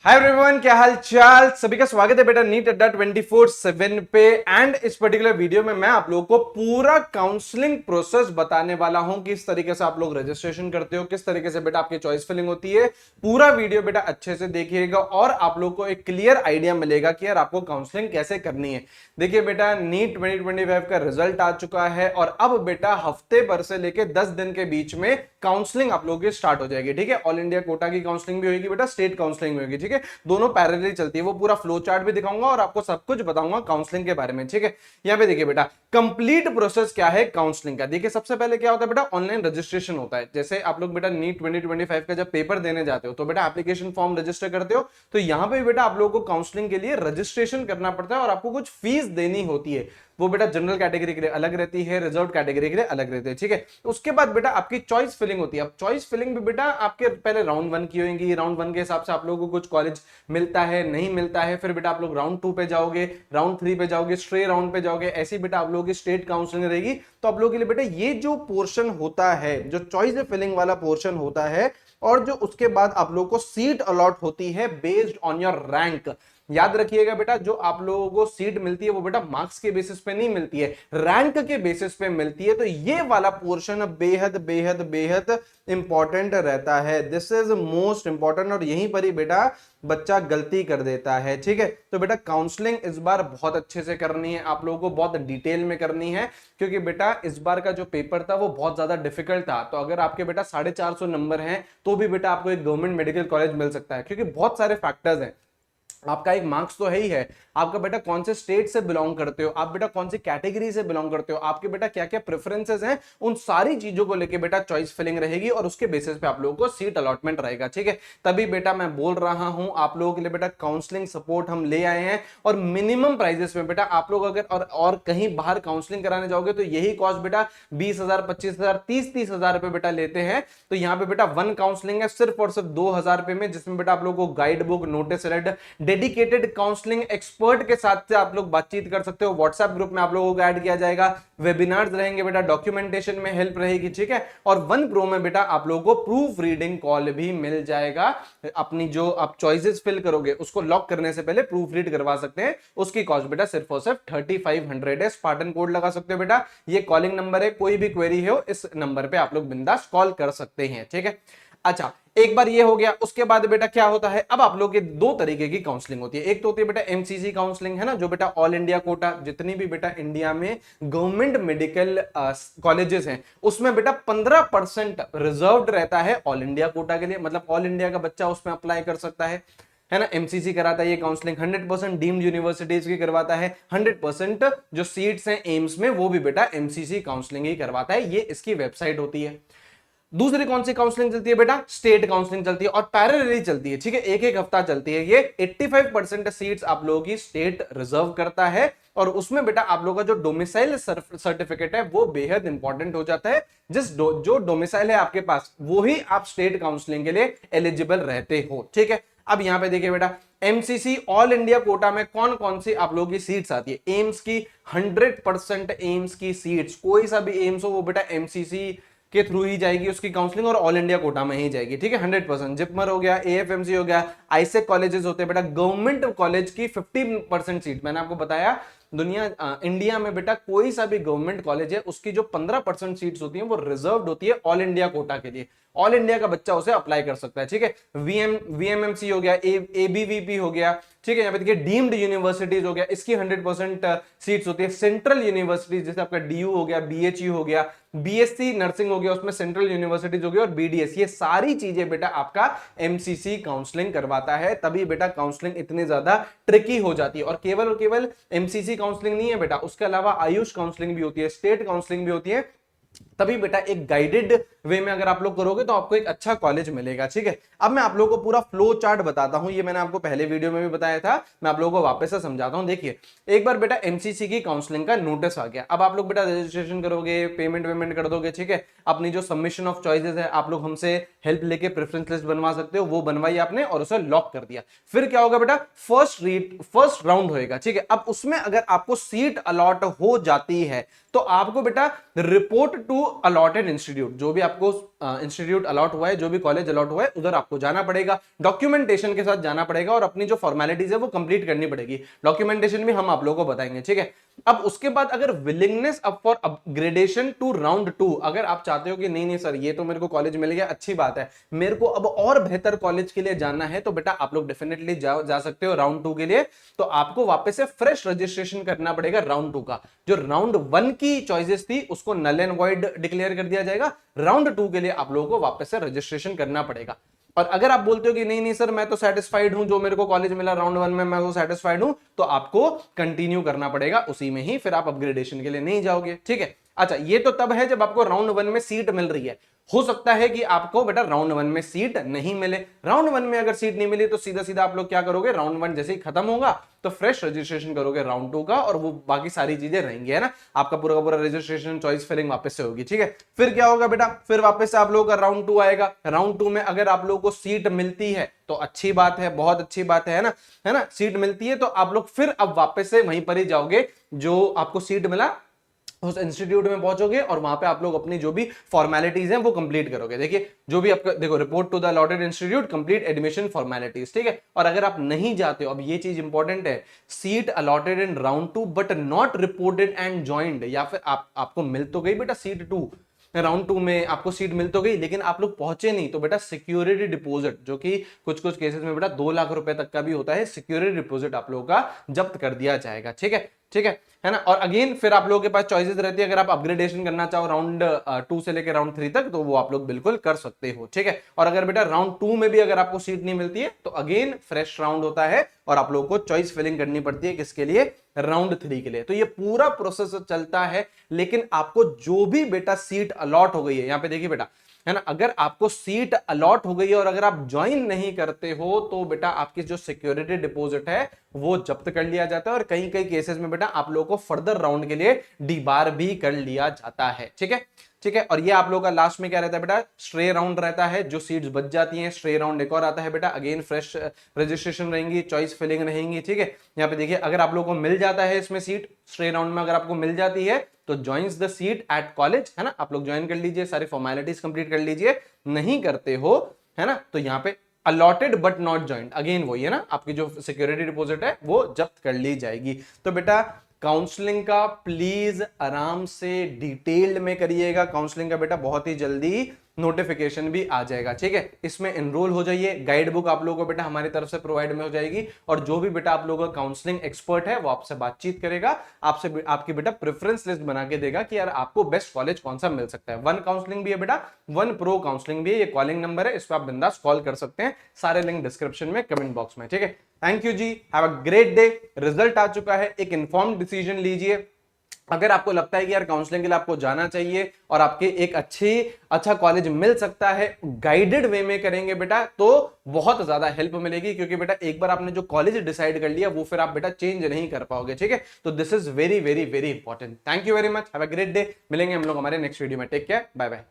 Hi everyone, क्या हाल चाल। सभी का स्वागत है बेटा नीट अड्डा 24/7 पे। एंड इस पर्टिकुलर वीडियो में मैं आप लोगों को पूरा काउंसलिंग प्रोसेस बताने वाला हूं, किस तरीके से आप लोग रजिस्ट्रेशन करते हो, किस तरीके से बेटा आपकी चॉइस फिलिंग होती है। पूरा वीडियो बेटा अच्छे से देखिएगा और आप लोग को एक क्लियर आइडिया मिलेगा कि यार आपको काउंसलिंग कैसे करनी है। देखिए बेटा, नीट 2025 का रिजल्ट आ चुका है और अब बेटा हफ्ते भर से लेकर 10 दिन के बीच में काउंसलिंग आप लोगों की स्टार्ट हो जाएगी। ठीक है, ऑल इंडिया कोटा की काउंसलिंग भी होगी बेटा, स्टेट काउंसलिंग भी होगी। ठीक है, दोनों पैरेलली चलती है। वो पूरा फ्लो चार्ट भी दिखाऊंगा और आपको सब कुछ बताऊंगा काउंसलिंग के बारे में। ठीक है, यहाँ पे देखिए बेटा, कंप्लीट प्रोसेस क्या है काउंसलिंग का। देखिए सबसे पहले क्या होता है बेटा, ऑनलाइन रजिस्ट्रेशन होता है। जैसे आप लोग बेटा नीट 2025 का जब पेपर देने जाते हो तो बेटा एप्लीकेशन फॉर्म रजिस्टर करते हो, तो यहां पे बेटा आप लोगों को काउंसलिंग के लिए रजिस्ट्रेशन करना पड़ता है और आपको कुछ फीस देनी होती है। वो बेटा जनरल कैटेगरी के लिए अलग रहती है, रिजर्व कैटेगरी के लिए अलग रहती है। ठीक है, उसके बाद बेटा आपकी चॉइस फिलिंग होती है। अब चॉइस फिलिंग भी बेटा आपके पहले राउंड 1 की होगी। राउंड 1 के हिसाब से आप लोगों को कुछ कॉलेज मिलता है, नहीं मिलता है। फिर बेटा आप लोग राउंड 2 पे जाओगे, राउंड 3 पे जाओगे, स्ट्रे राउंड पे जाओगे। ऐसी बेटा आप लोगों की स्टेट काउंसलिंग रहेगी। तो आप लोगों के लिए बेटा ये जो पोर्शन होता है, जो चॉइस फिलिंग वाला पोर्शन होता है, और जो उसके बाद आप लोगों को सीट अलॉट होती है बेस्ड ऑन योर रैंक। याद रखिएगा बेटा, जो आप लोगों को सीट मिलती है वो बेटा मार्क्स के बेसिस पे नहीं मिलती है, रैंक के बेसिस पे मिलती है। तो ये वाला पोर्शन बेहद बेहद बेहद इंपॉर्टेंट रहता है। दिस इज मोस्ट इंपॉर्टेंट और यहीं पर ही बेटा बच्चा गलती कर देता है। ठीक है, तो बेटा काउंसलिंग इस बार बहुत अच्छे से करनी है, आप लोगों को बहुत डिटेल में करनी है, क्योंकि बेटा इस बार का जो पेपर था वो बहुत ज्यादा डिफिकल्ट था। तो अगर आपके बेटा 450 नंबर हैं तो भी बेटा आपको एक गवर्नमेंट मेडिकल कॉलेज मिल सकता है, क्योंकि बहुत सारे फैक्टर्स हैं। आपका एक मार्क्स तो है ही है, आपका बेटा कौन से स्टेट से बिलोंग करते हो, आप बेटा कौन सी कैटेगरी से बिलोंग करते हो, आपके बेटा क्या क्या प्रेफरेंसेस हैं, उन सारी चीजों को लेके बेटा चॉइस फिलिंग रहेगी और उसके बेसिस पे आप लोगों को सीट अलॉटमेंट रहेगा। ठीक है, तभी बेटा मैं बोल रहा हूं आप लोगों के लिए बेटा काउंसलिंग सपोर्ट हम ले आए हैं। और मिनिमम प्राइजेस में बेटा आप लोग अगर और कहीं बाहर काउंसलिंग कराने जाओगे तो यही कॉस्ट बेटा 20,000, 25,000, 30,000 रुपए बेटा लेते हैं। तो यहाँ पे बेटा वन काउंसलिंग है सिर्फ और सिर्फ 2,000 रुपए में, जिसमें बेटा आप लोगों को guide book, notice, dedicated counselling expert के साथ से आप लोग बातचीत कर सकते हो। व्हाट्सएप ग्रुप में आप लोगों को ऐड किया जाएगा, वेबिनार्स रहेंगे बेटा, डॉक्यूमेंटेशन में हेल्प रहेगी। ठीक है, और वन प्रो में बेटा आप लोगों को प्रूफ रीडिंग कॉल भी मिल जाएगा। अपनी जो आप चॉइसेस फिल करोगे उसको लॉक करने से पहले प्रूफ रीड करवा सकते हैं। उसकी कॉस्ट बेटा सिर्फ और सिर्फ 3500 है। स्पार्टन कोड लगा सकते हो बेटा, ये कॉलिंग नंबर है, कोई भी क्वेरी हो इस नंबर पे आप लोग बिंदास कॉल कर सकते हैं। ठीक है, अच्छा एक बार ये हो गया। उसके बाद बेटा क्या होता है, अब आप लोग के दो तरीके की काउंसलिंग होती है। एक तो होती है बेटा एमसीसी काउंसलिंग, है ना, जो बेटा ऑल इंडिया कोटा, जितनी भी बेटा इंडिया में गवर्नमेंट मेडिकल कॉलेजेस हैं उसमें बेटा 15% रिजर्व्ड रहता है ऑल इंडिया कोटा के लिए। मतलब ऑल इंडिया का बच्चा उसमें अप्लाई कर सकता है ना। एमसीसी कराता है ये काउंसलिंग, 100% डीम्ड यूनिवर्सिटीज की करवाता है, 100% जो सीट्स हैं एम्स में वो भी बेटा एमसीसी काउंसलिंग ही करवाता है। ये इसकी वेबसाइट होती है। दूसरी कौन सी काउंसलिंग चलती है बेटा, स्टेट काउंसलिंग चलती है और पैरेलली चलती है। ठीक है, एक एक हफ्ता चलती है ये। 85% सीट्स आप लोगों की स्टेट रिजर्व करता है और उसमें बेटा आप लोगों का जो डोमिसाइल सर्टिफिकेट है वो बेहद इंपॉर्टेंट हो जाता है। जो डोमिसाइल है आपके पास वो ही आप स्टेट काउंसलिंग के लिए एलिजिबल रहते हो। ठीक है, अब यहां पे देखिए बेटा, एमसीसी ऑल इंडिया कोटा में कौन कौन सी आप लोगों की सीट्स आती है। एम्स की 100% एम्स की सीट्स, कोई सा भी एम्स हो वो बेटा एमसीसी के थ्रू ही जाएगी उसकी काउंसलिंग और ऑल इंडिया कोटा में ही जाएगी। ठीक है, 100%। जिपमर हो गया, एएफएमसी हो गया, आईसेक कॉलेजेस होते हैं बेटा, गवर्नमेंट कॉलेज की 50% सीट। मैंने आपको बताया इंडिया में बेटा कोई सा भी गवर्नमेंट कॉलेज है उसकी जो 15% सीट्स होती हैं वो रिजर्व्ड होती है ऑल इंडिया कोटा के लिए। ऑल इंडिया का बच्चा उसे अप्लाई कर सकता है। ठीक है, वीएमएमसी हो गया, एबीवीपी हो गया। ठीक है, यहाँ पे देखिए डीम्ड यूनिवर्सिटीज हो गया, इसकी 100% सीट्स होती है। सेंट्रल यूनिवर्सिटीज जैसे आपका डीयू हो गया, बीएचयू हो गया, बीएससी नर्सिंग हो गया, उसमें सेंट्रल यूनिवर्सिटीज हो गया, और बीडीएस, ये सारी चीजें बेटा आपका एमसीसी काउंसलिंग करवाता है। तभी बेटा काउंसलिंग इतनी ज्यादा ट्रिकी हो जाती है। और केवल एमसीसी काउंसलिंग नहीं है बेटा, उसके अलावा आयुष काउंसलिंग भी होती है, स्टेट काउंसलिंग भी होती है। तभी बेटा एक गाइडेड वे में अगर आप लोग करोगे तो आपको एक अच्छा कॉलेज मिलेगा। ठीक है, अब मैं आप लोगों को पूरा फ्लो चार्ट बताता हूं। ये मैंने आपको पहले वीडियो में भी बताया था, मैं आप लोगों को वापस से समझाता हूं। देखिए, एक बार बेटा एमसीसी की काउंसलिंग का नोटिस आ गया। अब आप लोग बेटा रजिस्ट्रेशन करोगे, पेमेंट कर दोगे। ठीक है, अपनी जो सबमिशन ऑफ चॉइसेस है आप लोग हमसे हेल्प लेके प्रेफरेंस लिस्ट बनवा सकते हो, वो बनवाई आपने और उसे लॉक कर दिया। फिर क्या होगा बेटा, फर्स्ट राउंड होएगा। ठीक है, अब उसमें अगर आपको सीट अलॉट हो जाती है तो आपको बेटा रिपोर्ट टू अलॉटेड इंस्टीट्यूट, जो भी आपका आपको इंस्टीट्यूट अलॉट हुआ है, जो भी कॉलेज अलॉट हुआ है, उधर आपको जाना पड़ेगा, डॉक्यूमेंटेशन के साथ जाना पड़ेगा और अपनी जो फॉर्मेलिटीज है वो कंप्लीट करनी पड़ेगी। डॉक्यूमेंटेशन भी हम आप लोगों को बताएंगे, ठीक है। अब उसके बाद अगर willingness up for upgradation to round 2, अगर आप चाहते हो कि नहीं नहीं सर ये तो मेरे को कॉलेज मिल गया, अच्छी बात है, मेरे को अब और बेहतर कॉलेज के लिए जाना है, तो बेटा आप लोग डेफिनेटली जा सकते हो राउंड 2 के लिए। तो आपको वापस से फ्रेश रजिस्ट्रेशन करना पड़ेगा राउंड 2 का। जो राउंड 1 की चॉइसेस थी उसको नल एंड वॉइड डिक्लेयर कर दिया जाएगा, राउंड 2 के लिए आप लोगों को वापस से रजिस्ट्रेशन करना पड़ेगा। और अगर आप बोलते हो कि नहीं नहीं सर मैं तो सेटिस्फाइड हूं, जो मेरे को कॉलेज मिला राउंड 1 में मैं वो सेटिस्फाइड हूं, तो आपको कंटिन्यू करना पड़ेगा उसी में ही, फिर आप अपग्रेडेशन के लिए नहीं जाओगे, ठीक है। अच्छा, ये तो तब है जब आपको राउंड 1 में सीट मिल रही है। हो सकता है कि आपको बेटा राउंड 1 में सीट नहीं मिले। राउंड 1 में अगर सीट नहीं मिली तो सीधा सीधा आप लोग क्या करोगे, राउंड 1 जैसे ही खत्म होगा तो फ्रेश रजिस्ट्रेशन करोगे राउंड 2 का, और वो बाकी सारी चीजें रहेंगी, है ना। आपका पूरा का पूरा रजिस्ट्रेशन चॉइस फिलिंग वापस से होगी, ठीक है। फिर क्या होगा बेटा, फिर वापस से आप लोगों का राउंड 2 आएगा। राउंड 2 में अगर आप लोगों को सीट मिलती है तो अच्छी बात है, बहुत अच्छी बात है ना, सीट मिलती है तो आप लोग फिर अब वापस से वहीं पर ही जाओगे, जो आपको सीट मिला उस इंस्टीट्यूट में पहुंचोगे और वहां पे आप लोग अपनी जो भी फॉर्मेलिटीज हैं वो कंप्लीट करोगे। देखिए जो भी आपका, देखो report to the allotted institute, complete admission formalities, ठीक है। और अगर आप नहीं जाते हो, अब ये चीज इंपॉर्टेंट है, seat allotted in round 2 but not reported and joined, या फिर आपको मिल तो गई बेटा सीट 2, राउंड 2 में आपको सीट मिल तो गई, लेकिन आप लोग पहुंचे नहीं, तो बेटा सिक्योरिटी डिपॉजिट, जो कि कुछ कुछ केसेस में बेटा 2 लाख रुपए तक का भी होता है, सिक्योरिटी डिपॉजिट आप लोगों का जब्त कर दिया जाएगा, ठीक है, ठीक है ना। और अगेन फिर आप लोगों के पास चॉइसेस रहती है, अगर आप अपग्रेडेशन करना चाहो राउंड 2 से लेकर राउंड 3 तक, तो वो आप लोग बिल्कुल कर सकते हो, ठीक है। और अगर बेटा राउंड 2 में भी अगर आपको सीट नहीं मिलती है तो अगेन फ्रेश राउंड होता है और आप लोगों को चॉइस फिलिंग करनी पड़ती है, किसके लिए, राउंड 3 के लिए। तो ये पूरा प्रोसेस चलता है, लेकिन आपको जो भी बेटा सीट अलॉट हो गई है, यहां पे देखिए बेटा, है ना, अगर आपको सीट अलॉट हो गई है और अगर आप ज्वाइन नहीं करते हो तो बेटा आपकी जो सिक्योरिटी डिपॉजिट है वो जब्त कर लिया जाता है, और कई कई केसेस में बेटा आप लोगों को फर्दर राउंड के लिए डीबार भी कर लिया जाता है, ठीक है, ठीक है। और ये आप लोगों का लास्ट में क्या रहता है बेटा, स्ट्रे राउंड रहता है, जो सीट्स बच जाती हैं, स्ट्रे राउंड एक और आता है बेटा, अगेन फ्रेश रजिस्ट्रेशन रहेंगी, चॉइस फिलिंग रहेंगी, ठीक है। यहाँ पे देखिए अगर आप लोगों को मिल जाता है इसमें सीट, स्ट्रे राउंड में अगर आपको मिल जाती है तो joins the seat at college, है ना, आप लोग ज्वाइन कर लीजिए, सारी फॉर्मेलिटीज कंप्लीट कर लीजिए। नहीं करते हो, है ना, तो यहाँ पे allotted but not joint, again वही है ना, आपकी जो सिक्योरिटी डिपॉजिट है वो जब्त कर ली जाएगी। तो बेटा काउंसलिंग का प्लीज आराम से डिटेल्ड में करिएगा, काउंसलिंग का बेटा बहुत ही जल्दी नोटिफिकेशन भी आ जाएगा, ठीक है। इसमें एनरोल हो जाइए, गाइड बुक आप लोगों को बेटा हमारी तरफ से प्रोवाइड में हो जाएगी, और जो भी बेटा आप लोगों का काउंसलिंग एक्सपर्ट है वो आपसे बातचीत करेगा, आपसे आपकी बेटा प्रेफरेंस लिस्ट बना के देगा कि यार आपको बेस्ट कॉलेज कौन सा मिल सकता है। 1 काउंसलिंग भी है बेटा, 1 प्रो काउंसलिंग भी है, ये कॉलिंग नंबर है, इस पर आप बिंदास कॉल कर सकते हैं, सारे लिंक डिस्क्रिप्शन में, कमेंट बॉक्स में, ठीक है। थैंक यू जी, have a great day. Result आ चुका है, एक इन्फॉर्म्ड डिसीजन लीजिए। अगर आपको लगता है कि यार काउंसलिंग के लिए आपको जाना चाहिए और आपके एक अच्छा कॉलेज मिल सकता है, गाइडेड वे में करेंगे बेटा तो बहुत ज्यादा हेल्प मिलेगी, क्योंकि बेटा एक बार आपने जो कॉलेज डिसाइड कर लिया वो फिर आप बेटा चेंज नहीं कर पाओगे, ठीक है। तो this is very very very important. Thank you very much, have a great day. मिलेंगे हम लोग हमारे नेक्स्ट वीडियो में, टेक केयर, बाय बाय।